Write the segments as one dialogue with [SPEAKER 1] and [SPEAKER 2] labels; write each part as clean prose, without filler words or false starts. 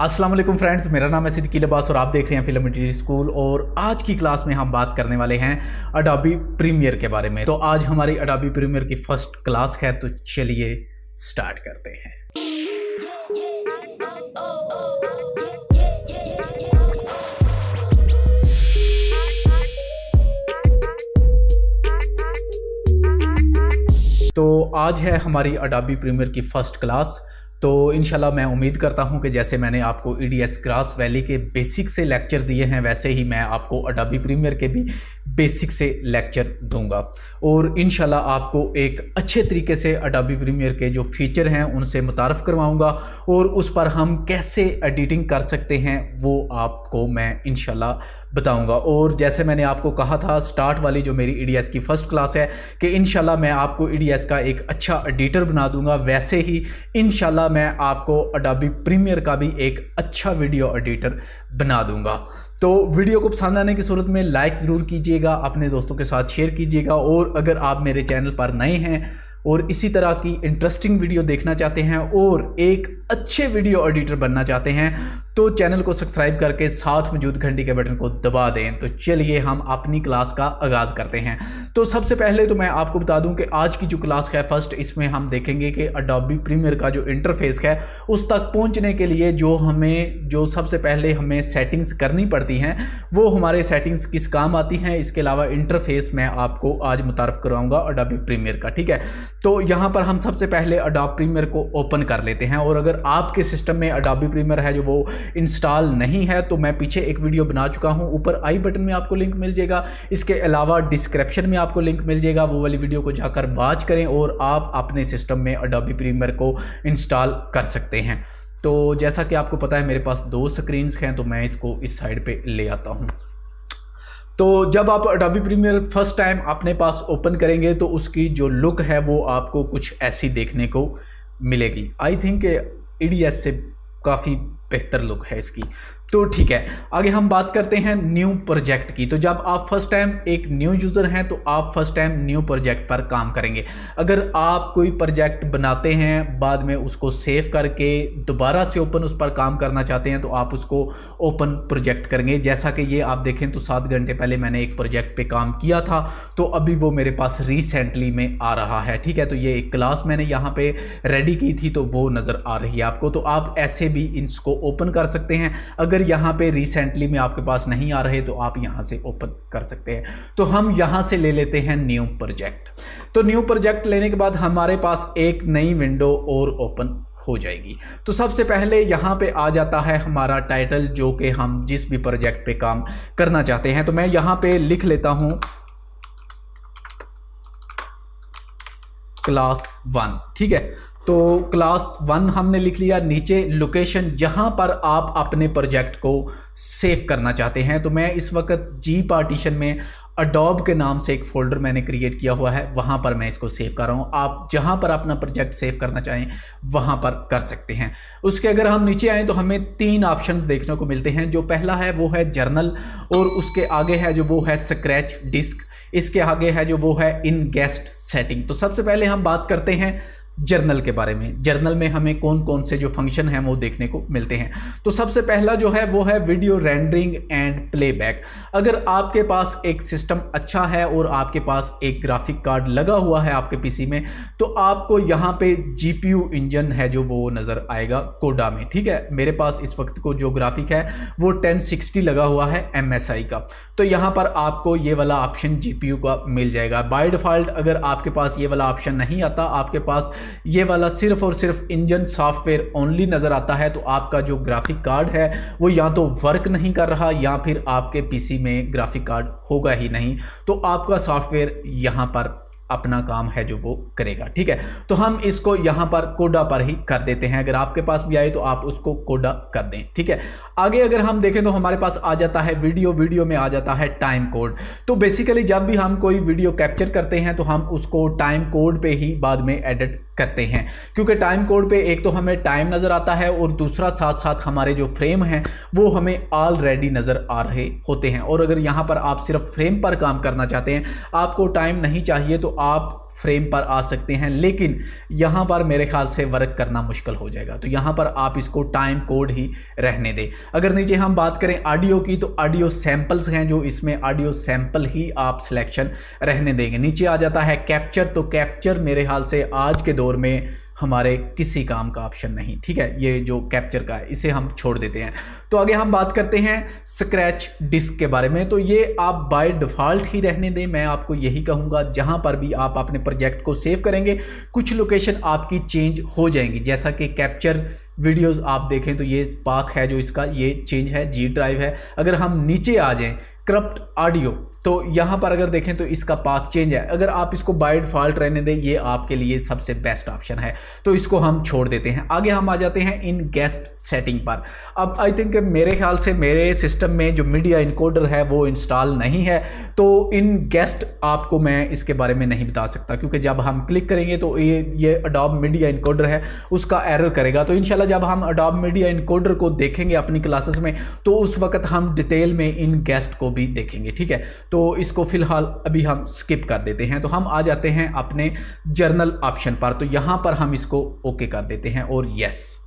[SPEAKER 1] अस्सलाम वालेकुम फ्रेंड्स, मेरा नाम है सिद्दीकी लिबास और आप देख रहे हैं फिल्म इंडस्ट्री स्कूल। और आज की क्लास में हम बात करने वाले हैं अडोबी प्रीमियर के बारे में। तो आज हमारी अडोबी प्रीमियर की फर्स्ट क्लास है, तो चलिए स्टार्ट करते हैं। तो आज है हमारी अडोबी प्रीमियर की फर्स्ट क्लास। तो इंशाल्लाह मैं उम्मीद करता हूं कि जैसे मैंने आपको EDS ग्रास वैली के बेसिक से लेक्चर दिए हैं, वैसे ही मैं आपको अडोबी प्रीमियर के भी बेसिक से लेक्चर दूंगा और इंशाल्लाह आपको एक अच्छे तरीके से अडोबी प्रीमियर के जो फीचर हैं उनसे मुतारफ़ करवाऊंगा और उस पर हम कैसे एडिटिंग कर सकते हैं वो आपको मैं इंशाल्लाह बताऊंगा। और जैसे मैंने आपको कहा था स्टार्ट वाली जो मेरी EDS की फ़र्स्ट क्लास है कि इंशाल्लाह मैं आपको EDS का एक अच्छा एडिटर बना दूंगा, वैसे ही इंशाल्लाह मैं आपको अडोबी प्रीमियर का भी एक अच्छा वीडियो एडिटर बना दूंगा। तो वीडियो को पसंद आने की सूरत में लाइक ज़रूर कीजिएगा, अपने दोस्तों के साथ शेयर कीजिएगा और अगर आप मेरे चैनल पर नए हैं और इसी तरह की इंटरेस्टिंग वीडियो देखना चाहते हैं और एक अच्छे वीडियो एडिटर बनना चाहते हैं तो चैनल को सब्सक्राइब करके साथ मौजूद घंटी के बटन को दबा दें। तो चलिए हम अपनी क्लास का आगाज़ करते हैं। तो सबसे पहले तो मैं आपको बता दूं कि आज की जो क्लास है फर्स्ट, इसमें हम देखेंगे कि अडोबी प्रीमियर का जो इंटरफेस है उस तक पहुंचने के लिए जो सबसे पहले हमें सेटिंग्स करनी पड़ती हैं वो हमारे सेटिंग्स किस काम आती हैं। इसके अलावा इंटरफेस मैं आपको आज मुतारफ़ करवाऊँगा अडोबी प्रीमियर का, ठीक है। तो यहाँ पर हम सबसे पहले अडोबी प्रीमियर को ओपन कर लेते हैं और अगर आपके सिस्टम में अडोबी प्रीमियर है जो वो इंस्टॉल नहीं है तो मैं पीछे एक वीडियो बना चुका हूं, ऊपर आई बटन में आपको लिंक मिल जाएगा। इसके अलावा डिस्क्रिप्शन में आपको लिंक मिल जाएगा, वो वाली वीडियो को जाकर वॉच करें और आप अपने सिस्टम में अडोबी प्रीमियर को इंस्टॉल कर सकते हैं। तो जैसा कि आपको पता है मेरे पास दो स्क्रीन्स हैं, तो मैं इसको इस साइड पे ले आता हूं। तो जब आप अडोबी प्रीमियर फर्स्ट टाइम अपने पास ओपन करेंगे तो उसकी जो लुक है वो आपको कुछ ऐसी देखने को मिलेगी। आई थिंक EDS से काफ़ी बेहतर लुक है इसकी। तो ठीक है, आगे हम बात करते हैं न्यू प्रोजेक्ट की। तो जब आप फर्स्ट टाइम एक न्यू यूज़र हैं तो आप फर्स्ट टाइम न्यू प्रोजेक्ट पर काम करेंगे। अगर आप कोई प्रोजेक्ट बनाते हैं बाद में उसको सेव करके दोबारा से ओपन उस पर काम करना चाहते हैं तो आप उसको ओपन प्रोजेक्ट करेंगे। जैसा कि ये आप देखें तो 7 घंटे पहले मैंने एक प्रोजेक्ट पे काम किया था, तो अभी वो मेरे पास रिसेंटली में आ रहा है, ठीक है। तो ये एक क्लास मैंने यहाँ पे रेडी की थी तो वो नज़र आ रही है आपको। तो आप ऐसे भी इसको ओपन कर सकते हैं। अगर यहाँ पे रिसेंटली में आपके पास नहीं आ रहे तो आप यहाँ से ओपन कर सकते हैं। तो हम यहाँ से ले लेते हैं न्यू प्रोजेक्ट। तो न्यू प्रोजेक्ट लेने के बाद हमारे पास एक नई विंडो और ओपन हो जाएगी। तो सबसे पहले यहाँ पे आ जाता है हमारा टाइटल, जो कि हम जिस भी प्रोजेक्ट पे काम करना चाहते हैं। तो मैं यहाँ पे लिख लेता हूँ क्लास 1, ठीक है। तो क्लास 1 हमने लिख लिया। नीचे लोकेशन जहां पर आप अपने प्रोजेक्ट को सेव करना चाहते हैं, तो मैं इस वक्त G पार्टीशन में अडोब के नाम से एक फोल्डर मैंने क्रिएट किया हुआ है, वहां पर मैं इसको सेव कर रहा हूं। आप जहां पर अपना प्रोजेक्ट सेव करना चाहें वहां पर कर सकते हैं। उसके अगर हम नीचे आएँ तो हमें 3 ऑप्शन देखने को मिलते हैं। जो पहला है वो है जर्नल, और उसके आगे है जो वो है स्क्रैच डिस्क, इसके आगे है जो वो है इन गेस्ट सेटिंग। तो सबसे पहले हम बात करते हैं जर्नल के बारे में। जर्नल में हमें कौन कौन से जो फंक्शन हैं वो देखने को मिलते हैं। तो सबसे पहला जो है वो है वीडियो रेंडरिंग एंड प्लेबैक। अगर आपके पास एक सिस्टम अच्छा है और आपके पास एक ग्राफिक कार्ड लगा हुआ है आपके पीसी में, तो आपको यहाँ पे GPU इंजन है जो वो नज़र आएगा कोडा में, ठीक है। मेरे पास इस वक्त को जो ग्राफिक है वो 1060 लगा हुआ है MSI का। तो यहाँ पर आपको ये वाला ऑप्शन GPU का मिल जाएगा। बाय डिफ़ॉल्ट अगर आपके पास ये वाला ऑप्शन नहीं आता, आपके पास ये वाला सिर्फ और सिर्फ इंजन सॉफ्टवेयर ओनली नज़र आता है, तो आपका जो ग्राफिक कार्ड है वो या तो वर्क नहीं कर रहा या फिर आपके पीसी में ग्राफिक कार्ड होगा ही नहीं, तो आपका सॉफ्टवेयर यहाँ पर अपना काम है जो वो करेगा, ठीक है। तो हम इसको यहाँ पर कोडा पर ही कर देते हैं। अगर आपके पास भी आए तो आप उसको कोडा कर दें, ठीक है। आगे अगर हम देखें तो हमारे पास आ जाता है वीडियो में आ जाता है टाइम कोड। तो बेसिकली जब भी हम कोई वीडियो कैप्चर करते हैं तो हम उसको टाइम कोड पे ही बाद में एडिट करते हैं, क्योंकि टाइम कोड पे एक तो हमें टाइम नज़र आता है और दूसरा साथ साथ हमारे जो फ्रेम हैं वो हमें ऑलरेडी नज़र आ रहे होते हैं। और अगर यहाँ पर आप सिर्फ फ्रेम पर काम करना चाहते हैं, आपको टाइम नहीं चाहिए, तो आप फ्रेम पर आ सकते हैं, लेकिन यहाँ पर मेरे ख्याल से वर्क करना मुश्किल हो जाएगा। तो यहाँ पर आप इसको टाइम कोड ही रहने दें। अगर नीचे हम बात करें ऑडियो की, तो ऑडियो सैंपल्स हैं जो इसमें ऑडियो सैंपल ही आप सिलेक्शन रहने देंगे। नीचे आ जाता है कैप्चर, तो कैप्चर मेरे ख्याल से आज के दौर में हमारे किसी काम का ऑप्शन नहीं, ठीक है। ये जो कैप्चर का है इसे हम छोड़ देते हैं। तो आगे हम बात करते हैं स्क्रैच डिस्क के बारे में। तो ये आप बाय डिफ़ॉल्ट ही रहने दें, मैं आपको यही कहूँगा। जहाँ पर भी आप अपने प्रोजेक्ट को सेव करेंगे कुछ लोकेशन आपकी चेंज हो जाएंगी, जैसा कि कैप्चर वीडियोज़ आप देखें तो ये पाथ है जो इसका ये चेंज है, जी ड्राइव है। अगर हम नीचे आ जाएँ करप्ट ऑडियो, तो यहाँ पर अगर देखें तो इसका पाथ चेंज है। अगर आप इसको बाय डिफ़ॉल्ट रहने दें, ये आपके लिए सबसे बेस्ट ऑप्शन है, तो इसको हम छोड़ देते हैं। आगे हम आ जाते हैं इन गेस्ट सेटिंग पर। अब आई थिंक मेरे ख्याल से मेरे सिस्टम में जो मीडिया इनकोडर है वो इंस्टॉल नहीं है, तो इन गेस्ट आपको मैं इसके बारे में नहीं बता सकता, क्योंकि जब हम क्लिक करेंगे तो ये अडोब मीडिया इनकोडर है उसका एरर करेगा। तो इंशाल्लाह जब हम अडोब मीडिया इनकोडर को देखेंगे अपनी क्लासेस में, तो उस वक्त हम डिटेल में इन गेस्ट को भी देखेंगे, ठीक है। तो इसको फिलहाल अभी हम स्किप कर देते हैं। तो हम आ जाते हैं अपने जर्नल ऑप्शन पर, तो यहां पर हम इसको ओके कर देते हैं और यस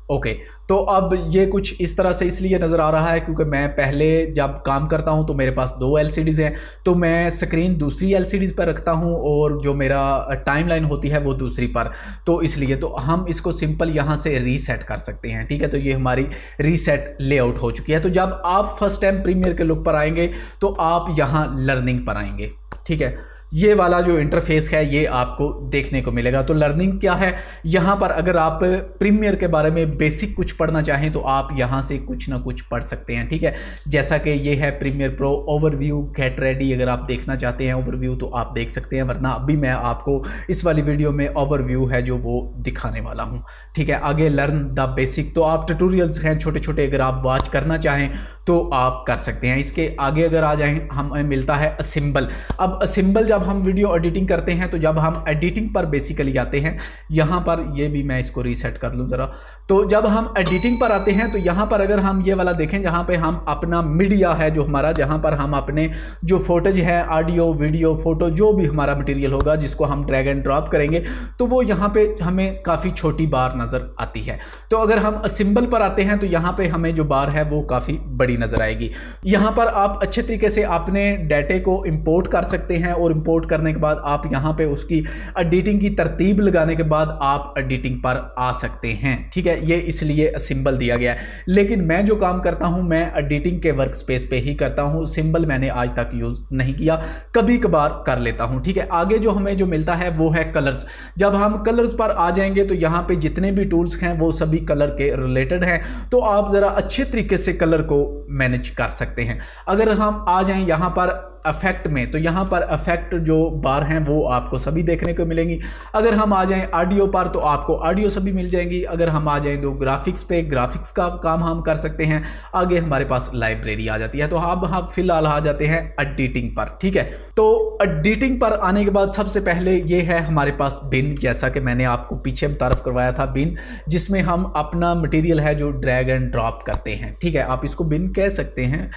[SPEAKER 1] ओके। तो अब ये कुछ इस तरह से इसलिए नज़र आ रहा है क्योंकि मैं पहले जब काम करता हूं तो मेरे पास 2 LCDs हैं, तो मैं स्क्रीन दूसरी LCDs पर रखता हूं और जो मेरा टाइमलाइन होती है वो दूसरी पर, तो इसलिए तो हम इसको सिंपल यहां से रीसेट कर सकते हैं, ठीक है। तो ये हमारी रीसेट लेआउट हो चुकी है। तो जब आप फर्स्ट टाइम प्रीमियर के लुक पर आएंगे तो आप यहां लर्निंग पर आएंगे, ठीक है। ये वाला जो इंटरफेस है ये आपको देखने को मिलेगा। तो लर्निंग क्या है, यहाँ पर अगर आप प्रीमियर के बारे में बेसिक कुछ पढ़ना चाहें तो आप यहाँ से कुछ ना कुछ पढ़ सकते हैं, ठीक है। जैसा कि ये है Premiere Pro overview get ready, अगर आप देखना चाहते हैं ओवरव्यू तो आप देख सकते हैं, वरना अभी मैं आपको इस वाली वीडियो में ओवरव्यू है जो वो दिखाने वाला हूँ, ठीक है। आगे लर्न द बेसिक, तो आप ट्यूटोरियल्स हैं छोटे छोटे, अगर आप वॉच करना चाहें तो आप कर सकते हैं। इसके आगे अगर आ जाएं हमें मिलता है असिम्बल। अब असिम्बल जब हम वीडियो एडिटिंग करते हैं, तो जब हम एडिटिंग पर बेसिकली आते हैं, यहाँ पर ये भी मैं इसको रीसेट कर लूँ ज़रा। तो जब हम एडिटिंग पर आते हैं तो यहाँ पर अगर हम ये वाला देखें जहाँ पे हम अपना मीडिया है जो हमारा, जहाँ पर हम अपने जो फोटेज है ऑडियो वीडियो फोटो जो भी हमारा मटेरियल होगा जिसको हम ड्रैग एंड ड्रॉप करेंगे, तो वो यहाँ पे हमें काफ़ी छोटी बार नज़र आती है। तो अगर हम असिम्बल पर आते हैं तो यहाँ पे हमें जो बार है वो काफ़ी बड़ी नज़र आएगी। यहाँ पर आप अच्छे तरीके से अपने डाटे को इंपोर्ट कर सकते हैं और इंपोर्ट करने के बाद आप यहाँ पे उसकी एडिटिंग की तरतीब लगाने के बाद आप एडिटिंग पर आ सकते हैं, ठीक है। ये इसलिए सिंबल दिया गया है, लेकिन मैं जो काम करता हूँ मैं एडिटिंग के वर्क स्पेस पे ही करता हूँ। सिंबल मैंने आज तक यूज़ नहीं किया, कभी कभार कर लेता हूँ, ठीक है। आगे जो हमें जो मिलता है वो है कलर्स। जब हम कलर्स पर आ जाएंगे तो यहाँ पे जितने भी टूल्स हैं वो सभी कलर के रिलेटेड हैं, तो आप ज़रा अच्छे तरीके से कलर को मैनेज कर सकते हैं। अगर हम आ जाएं यहाँ पर इफेक्ट में, तो यहाँ पर इफेक्ट जो बार हैं वो आपको सभी देखने को मिलेंगी। अगर हम आ जाएं ऑडियो पर तो आपको ऑडियो सभी मिल जाएंगी। अगर हम आ जाएं तो ग्राफिक्स पे, ग्राफिक्स का काम हम कर सकते हैं। आगे हमारे पास लाइब्रेरी आ जाती है। तो अब हम फिलहाल आ जाते हैं एडिटिंग पर, ठीक है। तो एडिटिंग पर आने के बाद सबसे पहले ये है हमारे पास बिन, जैसा कि मैंने आपको पीछे मुतारफ करवाया था बिन, जिसमें हम अपना मटेरियल है जो ड्रैग एंड ड्रॉप करते हैं, ठीक है। आप इसको बिन कह सकते हैं।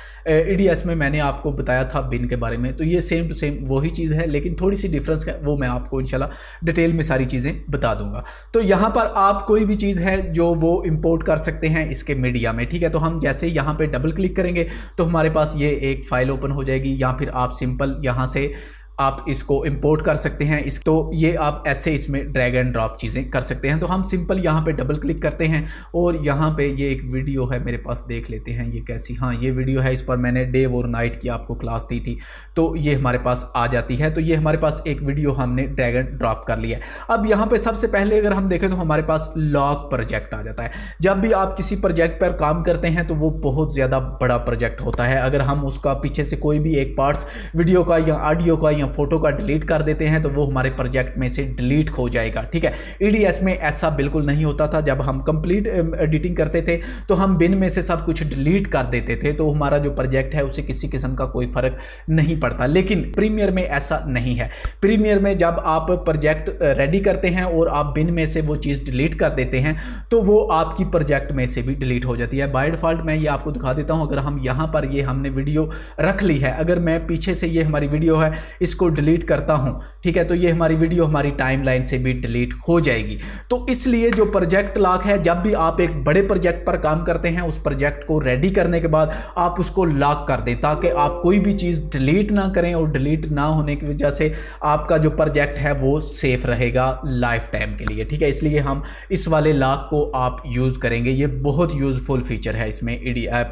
[SPEAKER 1] EDS में मैंने आपको बताया था बिन के बारे में, तो ये सेम टू सेम वही चीज़ है, लेकिन थोड़ी सी डिफरेंस है, वो मैं आपको इंशाल्लाह डिटेल में सारी चीज़ें बता दूंगा। तो यहाँ पर आप कोई भी चीज़ है जो वो इंपोर्ट कर सकते हैं इसके मीडिया में, ठीक है। तो हम जैसे यहाँ पे डबल क्लिक करेंगे तो हमारे पास ये एक फाइल ओपन हो जाएगी, या फिर आप सिंपल यहाँ से आप इसको इंपोर्ट कर सकते हैं। तो ये आप ऐसे इसमें ड्रैग एंड ड्रॉप चीज़ें कर सकते हैं। तो हम सिंपल यहाँ पे डबल क्लिक करते हैं और यहाँ पे ये एक वीडियो है मेरे पास, देख लेते हैं ये कैसी, हाँ ये वीडियो है, इस पर मैंने डे और नाइट की आपको क्लास दी थी, तो ये हमारे पास आ जाती है। तो ये हमारे पास एक वीडियो हमने ड्रैग एंड ड्रॉप कर लिया है। अब यहाँ पे सबसे पहले अगर हम देखें तो हमारे पास लॉग प्रोजेक्ट आ जाता है। जब भी आप किसी प्रोजेक्ट पर काम करते हैं तो वो बहुत ज़्यादा बड़ा प्रोजेक्ट होता है। अगर हम उसका पीछे से कोई भी एक पार्ट्स वीडियो का या ऑडियो का या फोटो का डिलीट कर देते हैं तो वो हमारे प्रोजेक्ट में से डिलीट हो जाएगा। ठीक है, EDS में ऐसा बिल्कुल नहीं होता था। जब हम कंप्लीट एडिटिंग करते थे तो हम बिन में से सब कुछ डिलीट कर देते थे, तो हमारा जो प्रोजेक्ट है उसे किसी किस्म का कोई फर्क नहीं पड़ता। लेकिन प्रीमियर में ऐसा नहीं है। प्रीमियर में जब आप प्रोजेक्ट रेडी करते हैं और आप बिन में से वो चीज़ डिलीट कर देते हैं तो वो आपकी प्रोजेक्ट में से भी डिलीट हो जाती है। बाय डिफ़ॉल्ट मैं ये आपको दिखा देता हूं। अगर हम यहां पर ये हमने वीडियो रख ली है, अगर मैं पीछे से ये हमारी वीडियो है इसको डिलीट करता हूं, ठीक है, तो ये हमारी वीडियो हमारी टाइमलाइन से भी डिलीट हो जाएगी। तो इसलिए जो प्रोजेक्ट लॉक है, जब भी आप एक बड़े प्रोजेक्ट पर काम करते हैं उस प्रोजेक्ट को रेडी करने के बाद आप उसको लॉक कर दें ताकि आप कोई भी चीज़ डिलीट ना करें, और डिलीट ना होने की वजह से आपका जो प्रोजेक्ट है वो सेफ रहेगा लाइफ टाइम के लिए। ठीक है, इसलिए हम इस वाले लॉक को आप यूज़ करेंगे। ये बहुत यूज़फुल फीचर है इसमें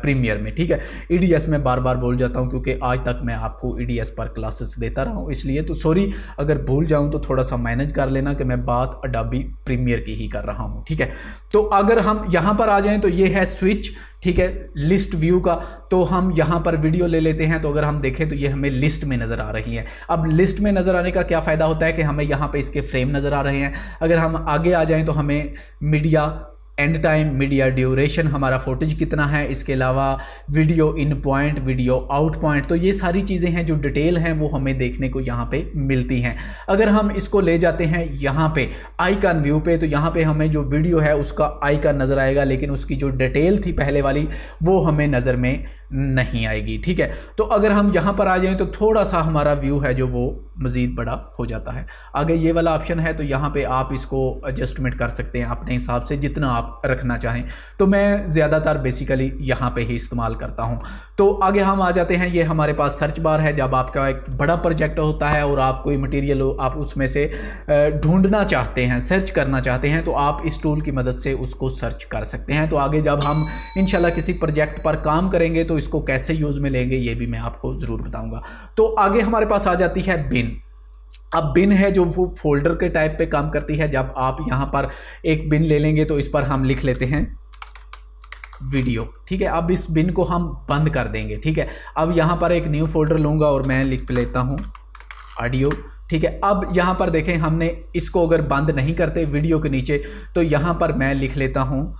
[SPEAKER 1] प्रीमियर में। ठीक है, EDS में बार बार बोल जाता हूं क्योंकि आज तक मैं आपको EDS पर क्लासेस देता रहा हूं, इसलिए तो सॉरी अगर भूल जाऊं तो थोड़ा सा मैनेज कर लेना कि मैं बात अडोबी प्रीमियर की ही कर रहा हूं। ठीक है, तो अगर हम यहां पर आ जाएं तो ये है स्विच, ठीक है, लिस्ट व्यू का। तो हम यहां पर वीडियो ले लेते हैं, तो अगर हम देखें तो ये हमें लिस्ट में नज़र आ रही है। अब लिस्ट में नज़र आने का क्या फ़ायदा होता है कि हमें यहां पे इसके फ्रेम नज़र आ रहे हैं। अगर हम आगे आ जाएं तो हमें media and time, media duration, हमारा फुटेज कितना है, इसके अलावा वीडियो इन पॉइंट, वीडियो आउट पॉइंट, तो ये सारी चीज़ें हैं जो डिटेल हैं वो हमें देखने को यहाँ पे मिलती हैं। अगर हम इसको ले जाते हैं यहाँ पे आइकन व्यू पे, तो यहाँ पे हमें जो वीडियो है उसका आइकन नज़र आएगा, लेकिन उसकी जो डिटेल थी पहले वाली वो हमें नज़र में नहीं आएगी। ठीक है, तो अगर हम यहाँ पर आ जाएं तो थोड़ा सा हमारा व्यू है जो वो मज़ीद बड़ा हो जाता है। आगे ये वाला ऑप्शन है, तो यहाँ पे आप इसको एडजस्टमेंट कर सकते हैं अपने हिसाब से जितना आप रखना चाहें। तो मैं ज़्यादातर बेसिकली यहाँ पे ही इस्तेमाल करता हूँ। तो आगे हम आ जाते हैं, ये हमारे पास सर्च बार है। जब आपका एक बड़ा प्रोजेक्ट होता है और आप कोई मटीरियल आप उसमें से ढूंढना चाहते हैं, सर्च करना चाहते हैं, तो आप इस टूल की मदद से उसको सर्च कर सकते हैं। तो आगे जब हम इंशाल्लाह किसी प्रोजेक्ट पर काम करेंगे तो इसको कैसे यूज़ में लेंगे ये भी मैं आपको ज़रूर बताऊंगा। तो आगे हमारे पास आ जाती है बिन। अब बिन है जो वो फोल्डर के टाइप पे काम करती है। जब आप यहाँ पर एक बिन ले लेंगे तो इस पर हम लिख लेते हैं वीडियो। ठीक है, अब इस बिन को हम बंद कर देंगे। ठीक है, अब यहाँ पर एक न्यू फोल्डर लूँगा और मैं लिख लेता हूँ ऑडियो। ठीक है, अब यहाँ पर देखें हमने इसको अगर बंद नहीं करते वीडियो के नीचे, तो यहाँ पर मैं लिख लेता हूँ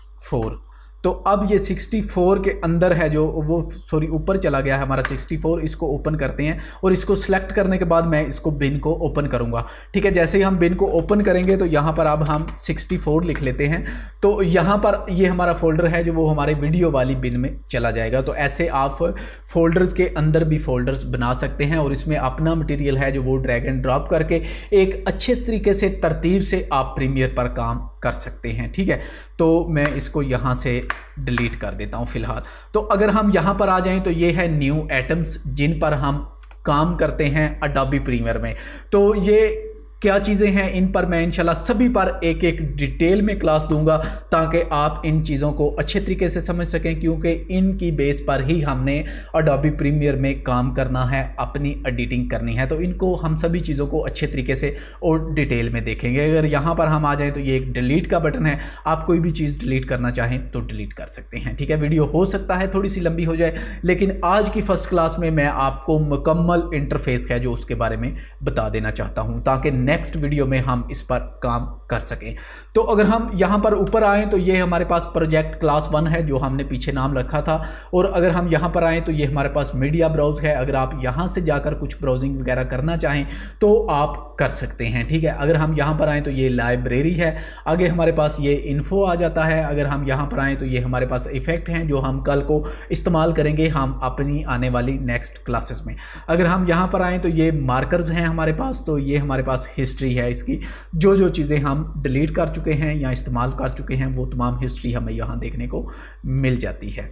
[SPEAKER 1] 64। तो अब ये 64 के अंदर है जो वो ऊपर चला गया है हमारा 64। इसको ओपन करते हैं और इसको सिलेक्ट करने के बाद मैं इसको बिन को ओपन करूंगा। ठीक है, जैसे ही हम बिन को ओपन करेंगे तो यहाँ पर अब हम 64 लिख लेते हैं। तो यहाँ पर ये हमारा फोल्डर है जो वो हमारे वीडियो वाली बिन में चला जाएगा। तो ऐसे आप फोल्डर्स के अंदर भी फोल्डर्स बना सकते हैं और इसमें अपना मटेरियल है जो वो ड्रैग एंड ड्रॉप करके एक अच्छे तरीके से तरतीब से आप प्रीमियर पर काम कर सकते हैं। ठीक है, तो मैं इसको यहाँ से डिलीट कर देता हूँ फ़िलहाल। तो अगर हम यहाँ पर आ जाएं तो ये है न्यू आइटम्स जिन पर हम काम करते हैं अडोबी प्रीमियर में। तो ये क्या चीज़ें हैं, इन पर मैं इंशाल्लाह सभी पर एक एक डिटेल में क्लास दूंगा ताकि आप इन चीज़ों को अच्छे तरीके से समझ सकें, क्योंकि इनकी बेस पर ही हमने अडोबी प्रीमियर में काम करना है, अपनी एडिटिंग करनी है। तो इनको हम सभी चीज़ों को अच्छे तरीके से और डिटेल में देखेंगे। अगर यहाँ पर हम आ जाएँ तो ये एक डिलीट का बटन है, आप कोई भी चीज़ डिलीट करना चाहें तो डिलीट कर सकते हैं। ठीक है, वीडियो हो सकता है थोड़ी सी लंबी हो जाए, लेकिन आज की फर्स्ट क्लास में मैं आपको मुकम्मल इंटरफेस है जो उसके बारे में बता देना चाहता हूँ ताकि नेक्स्ट वीडियो में हम इस पर काम कर सकें। तो अगर हम यहाँ पर ऊपर आएँ तो ये हमारे पास प्रोजेक्ट क्लास 1 है जो हमने पीछे नाम रखा था। और अगर हम यहाँ पर आएँ तो ये हमारे पास मीडिया ब्राउज है। अगर आप यहाँ से जाकर कुछ ब्राउजिंग वगैरह करना चाहें तो आप कर सकते हैं। ठीक है, अगर हम यहाँ पर आएँ तो ये लाइब्रेरी है। आगे हमारे पास ये इन्फो आ जाता है। अगर हम यहाँ पर आएँ तो ये हमारे पास इफेक्ट हैं जो हम कल को इस्तेमाल करेंगे हम अपनी आने वाली नेक्स्ट क्लासेस में। अगर हम यहाँ पर आएँ तो ये मार्कर्स हैं हमारे पास। तो ये हमारे पास हिस्ट्री है इसकी, जो चीज़ें हम डिलीट कर चुके हैं या इस्तेमाल कर चुके हैं वो तमाम हिस्ट्री हमें यहाँ देखने को मिल जाती है।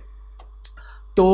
[SPEAKER 1] तो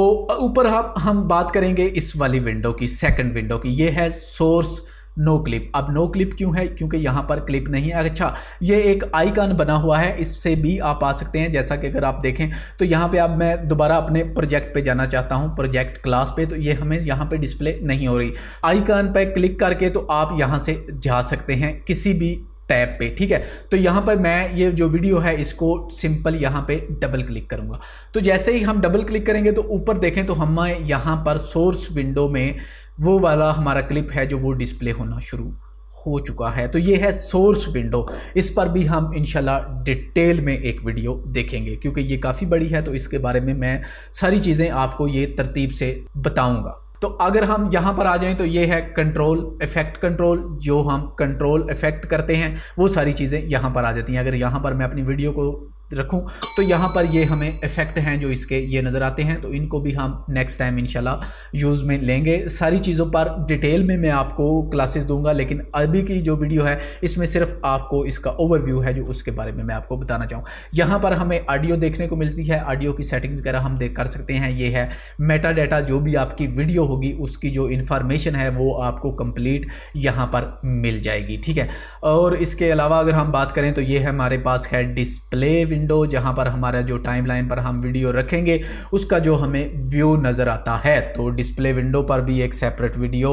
[SPEAKER 1] ऊपर हम बात करेंगे इस वाली विंडो की, सेकंड विंडो की। ये है सोर्स नो क्लिप। अब नो क्लिप क्यों है? क्योंकि यहाँ पर क्लिप नहीं है। अच्छा, ये एक आइकन बना हुआ है, इससे भी आप आ सकते हैं। जैसा कि अगर आप देखें तो यहाँ पे अब मैं दोबारा अपने प्रोजेक्ट पे जाना चाहता हूँ, प्रोजेक्ट क्लास पे, तो ये हमें यहाँ पे डिस्प्ले नहीं हो रही। आइकन पे क्लिक करके तो आप यहाँ से जा सकते हैं किसी भी टैब पे, ठीक है। तो यहाँ पर मैं ये जो वीडियो है इसको सिंपल यहाँ पे डबल क्लिक करूँगा। तो जैसे ही हम डबल क्लिक करेंगे तो ऊपर देखें तो हमें यहाँ पर सोर्स विंडो में वो वाला हमारा क्लिप है जो वो डिस्प्ले होना शुरू हो चुका है। तो ये है सोर्स विंडो, इस पर भी हम इंशाल्लाह डिटेल में एक वीडियो देखेंगे क्योंकि ये काफ़ी बड़ी है, तो इसके बारे में मैं सारी चीज़ें आपको ये तरतीब से बताऊंगा। तो अगर हम यहाँ पर आ जाएं तो ये है कंट्रोल इफेक्ट कंट्रोल, जो हम कंट्रोल इफेक्ट करते हैं वो सारी चीज़ें यहाँ पर आ जाती हैं। अगर यहाँ पर मैं अपनी वीडियो को रखूं तो यहाँ पर ये हमें इफेक्ट हैं जो इसके ये नज़र आते हैं, तो इनको भी हम नेक्स्ट टाइम इंशाल्लाह यूज़ में लेंगे। सारी चीज़ों पर डिटेल में मैं आपको क्लासेस दूंगा, लेकिन अभी की जो वीडियो है इसमें सिर्फ आपको इसका ओवरव्यू है जो उसके बारे में मैं आपको बताना चाहूँ। यहाँ पर हमें ऑडियो देखने को मिलती है, ऑडियो की सेटिंग वगैरह हम देख कर सकते हैं। ये है मेटा डाटा, जो भी आपकी वीडियो होगी उसकी जो इन्फॉर्मेशन है वो आपको कंप्लीट यहाँ पर मिल जाएगी, ठीक है। और इसके अलावा अगर हम बात करें तो ये है हमारे पास है डिस्प्ले विंडो, जहां पर हमारा जो टाइमलाइन पर हम वीडियो रखेंगे उसका जो हमें व्यू नज़र आता है। तो डिस्प्ले विंडो पर भी एक सेपरेट वीडियो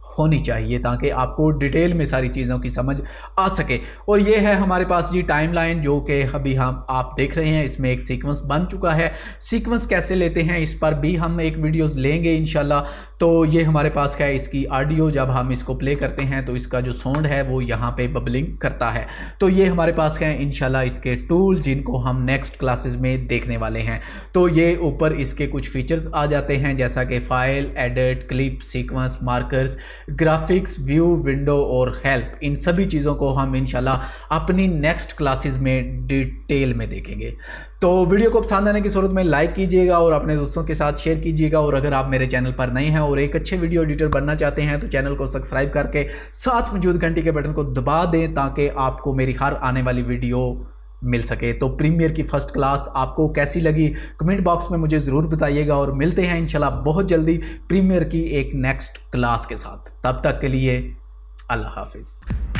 [SPEAKER 1] होनी चाहिए ताकि आपको डिटेल में सारी चीज़ों की समझ आ सके। और ये है हमारे पास जी टाइमलाइन, जो कि अभी हम आप देख रहे हैं, इसमें एक सीक्वेंस बन चुका है। सीक्वेंस कैसे लेते हैं इस पर भी हम एक वीडियोस लेंगे इंशाल्लाह। तो ये हमारे पास क्या है, इसकी ऑडियो जब हम इसको प्ले करते हैं तो इसका जो साउंड है वो यहाँ पे बबलिंग करता है। तो ये हमारे पास क्या है इंशाल्लाह इसके टूल, जिनको हम नेक्स्ट क्लासेस में देखने वाले हैं। तो ये ऊपर इसके कुछ फीचर्स आ जाते हैं जैसा कि file, edit, clip, sequence, markers, graphics, view, window और हेल्प। इन सभी चीज़ों को हम इंशाल्लाह अपनी नेक्स्ट क्लासेस में डिटेल में देखेंगे। तो वीडियो को पसंद आने की सूरत में लाइक कीजिएगा और अपने दोस्तों के साथ शेयर कीजिएगा। और अगर आप मेरे चैनल पर नए हैं और एक अच्छे वीडियो एडिटर बनना चाहते हैं तो चैनल को सब्सक्राइब करके साथ मौजूद घंटी के बटन को दबा दें ताकि आपको मेरी हर आने वाली वीडियो मिल सके। तो प्रीमियर की फर्स्ट क्लास आपको कैसी लगी कमेंट बॉक्स में मुझे ज़रूर बताइएगा, और मिलते हैं इंशाल्लाह बहुत जल्दी प्रीमियर की एक नेक्स्ट क्लास के साथ। तब तक के लिए अल्लाह हाफिज़।